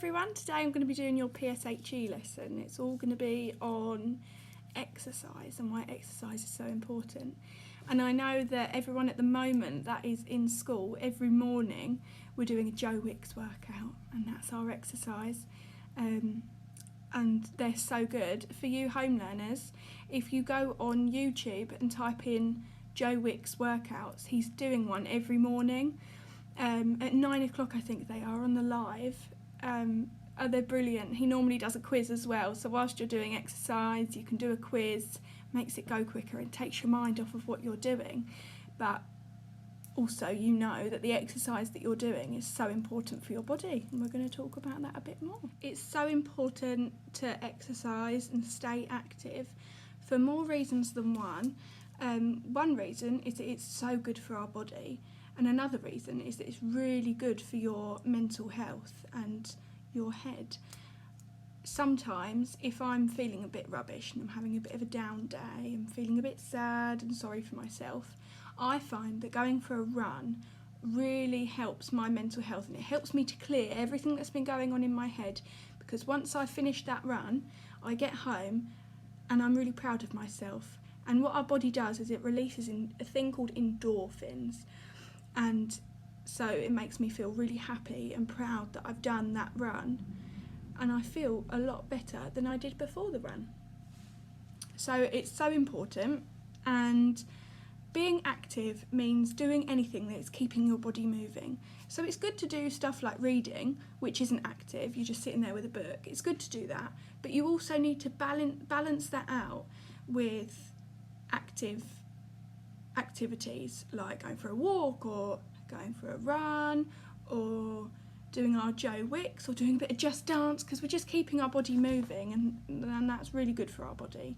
everyone, today I'm going to be doing your PSHE lesson. It's all going to be on exercise and why exercise is so important. And I know that everyone at the moment that is in school, every morning we're doing a Joe Wicks workout, and that's our exercise. And they're so good. For you home learners, if you go on YouTube and type in Joe Wicks workouts, he's doing one every morning. At 9 o'clock I think they are on the live. They're brilliant. He normally does a quiz as well, so whilst you're doing exercise you can do a quiz, makes it go quicker and takes your mind off of what you're doing, but also you know that the exercise that you're doing is so important for your body, and we're going to talk about that a bit more. It's so important to exercise and stay active for more reasons than one. One reason is that it's so good for our body, and another reason is that it's really good for your mental health and your head. Sometimes if I'm feeling a bit rubbish and I'm having a bit of a down day, I'm feeling a bit sad and sorry for myself, I find that going for a run really helps my mental health, and it helps me to clear everything that's been going on in my head, because once I finish that run I get home and I'm really proud of myself. And what our body does is it releases a thing called endorphins, and so it makes me feel really happy and proud that I've done that run, and I feel a lot better than I did before the run. So it's so important, and being active means doing anything that's keeping your body moving. So it's good to do stuff like reading, which isn't active, you're just sitting there with a book. It's good to do that, but you also need to balance that out with activities like going for a walk or going for a run or doing our Joe Wicks or doing a bit of Just Dance, because we're just keeping our body moving, and that's really good for our body.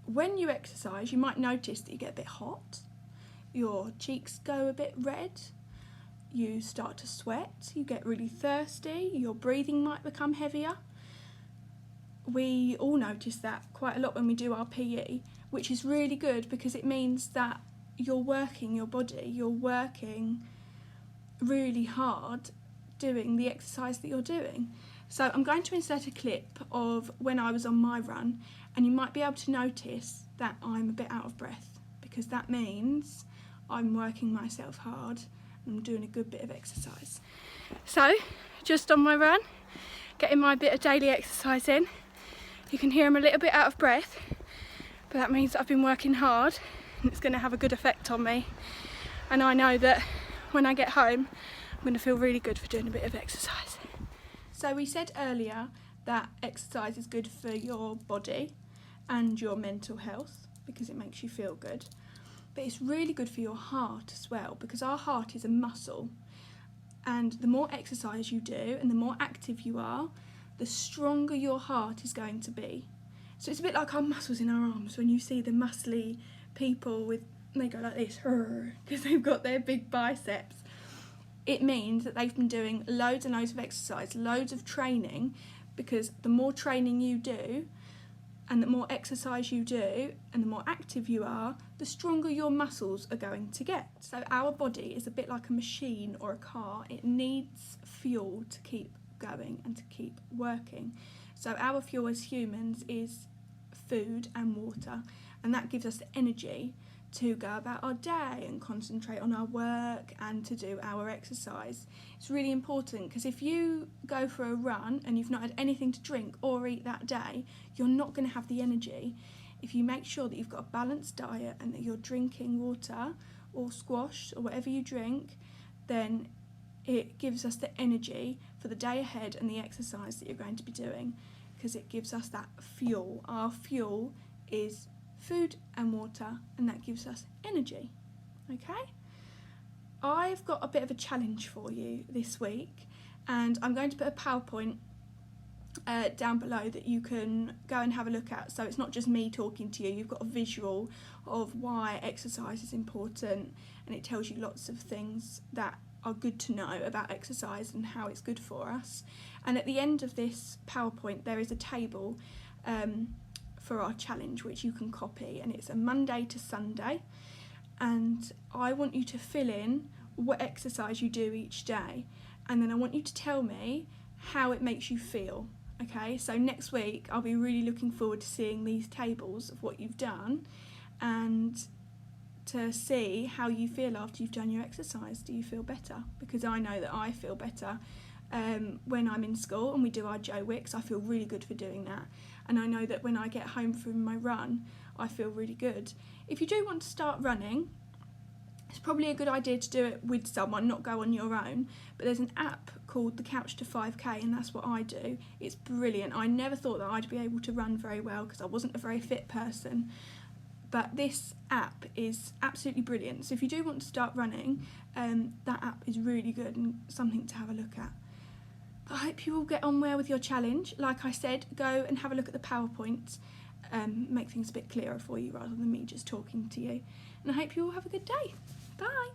When you exercise you might notice that you get a bit hot, your cheeks go a bit red, you start to sweat, you get really thirsty, your breathing might become heavier. We all notice that quite a lot when we do our PE, which is really good because it means that you're working your body, you're working really hard doing the exercise that you're doing. So I'm going to insert a clip of when I was on my run, and you might be able to notice that I'm a bit out of breath, because that means I'm working myself hard and I'm doing a good bit of exercise. So just on my run, getting my bit of daily exercise in. You can hear I'm a little bit out of breath, but that means that I've been working hard and it's going to have a good effect on me. And I know that when I get home, I'm going to feel really good for doing a bit of exercise. So we said earlier that exercise is good for your body and your mental health because it makes you feel good. But it's really good for your heart as well, because our heart is a muscle. And the more exercise you do and the more active you are, the stronger your heart is going to be. So it's a bit like our muscles in our arms. When you see the muscly people they go like this because they've got their big biceps. It means that they've been doing loads and loads of exercise, loads of training, because the more training you do and the more exercise you do and the more active you are, the stronger your muscles are going to get. So our body is a bit like a machine or a car. It needs fuel to keep going and to keep working. So our fuel as humans is food and water, and that gives us the energy to go about our day and concentrate on our work and to do our exercise. It's really important, because if you go for a run and you've not had anything to drink or eat that day, you're not going to have the energy. If you make sure that you've got a balanced diet and that you're drinking water or squash or whatever you drink, then it gives us the energy for the day ahead and the exercise that you're going to be doing, because it gives us that fuel. Our fuel is food and water, and that gives us energy. Okay? I've got a bit of a challenge for you this week, and I'm going to put a PowerPoint down below that you can go and have a look at. So it's not just me talking to you, you've got a visual of why exercise is important, and it tells you lots of things that are good to know about exercise and how it's good for us. And at the end of this PowerPoint there is a table for our challenge which you can copy, and it's a Monday to Sunday, and I want you to fill in what exercise you do each day, and then I want you to tell me how it makes you feel. Okay, so next week I'll be really looking forward to seeing these tables of what you've done and to see how you feel after you've done your exercise. Do you feel better? Because I know that I feel better when I'm in school and we do our Joe Wicks. I feel really good for doing that, and I know that when I get home from my run I feel really good. If you do want to start running, it's probably a good idea to do it with someone, not go on your own, but there's an app called the Couch to 5K, and that's what I do. It's brilliant. I never thought that I'd be able to run very well because I wasn't a very fit person, but this app is absolutely brilliant. So if you do want to start running, that app is really good and something to have a look at. I hope you all get on well with your challenge. Like I said, go and have a look at the PowerPoint, make things a bit clearer for you rather than me just talking to you. And I hope you all have a good day. Bye.